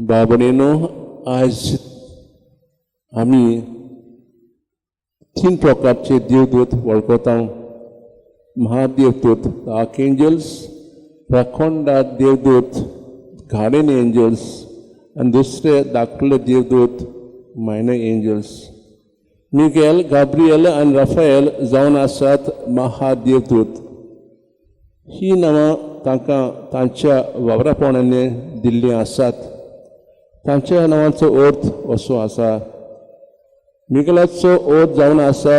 बाबणेनो आज आमी 3 प्रकारचे देवदूत वळखता. महादेवदूत आर्कएंजल्स, राखणदार देवदूत गार्डियन एंजल्स आणि दुसरे धाकले देवदूत मायनर एंजल्स. मिगेल, गाब्रिएल आणि राफाएल जावन आसात महादेवदूत. ही नांवां तांकां तांच्या वावरापणाने दिल्लीं आसात. तांच्या नांवांचो अर्थ असो आसा. मिगेलाचो अर्थ जावन आसा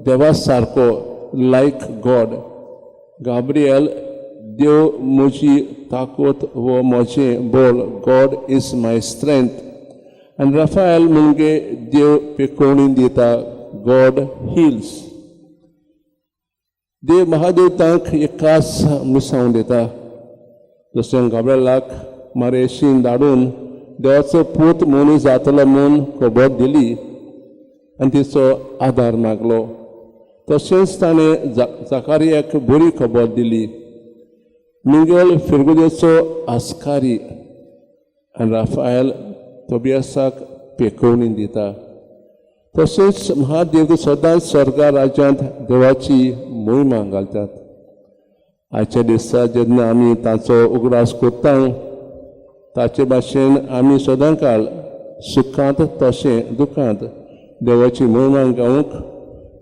देवा सारको, लायक गॉड. गाब्रिएल, देव म्हजी ताकद व म्हजें बोल, गॉड इज माय स्ट्रेंथ. आनी राफाएल म्हणजे देव पेखोवणी दिता, गॉड हिल्स. देव महादेवतांक एक खास मिसांव दिता. जशें गाब्रिएलाक मारेशीन धाडून देवाचो पूत मनीस जातलो म्हूण खबर दिली आनी तिचो आदार मागलो. तशेंच ताणें जाकारियाक बरी खबर दिली. मिगेल फिरगुदेचो आस्कारी आनी राफाएल तोबियासाक पेखोवणी दिता. तशेंच महादेव सदांच स्वर्गा राज्यांत देवाची मोहिमा घालतात. आजच्या दिसा जेन्ना आमी ताचो उगडास करता, ताचे भाशेन आमी सदां काळ सुखांत तशें दुखांत देवाची मोहिमा गावूंक,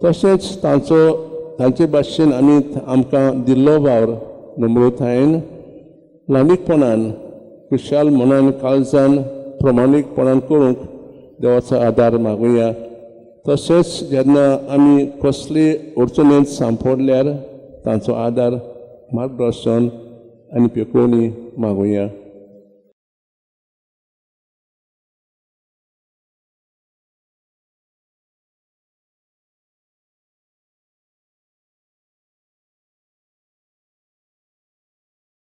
तशेंच तांचे भाशेन आमी आमकां दिल्लो वावर नम्रतायेन, लांबीकपणान, खुशाल मनान, काळजान, प्रमाणीकपणान करूंक देवाचो आदार मागुया. तशेंच जेन्ना आमी कसली अडचणेंत सांपडल्यार तांचो आदार, मार्गदर्शन आनी पेखोवणी मागुया.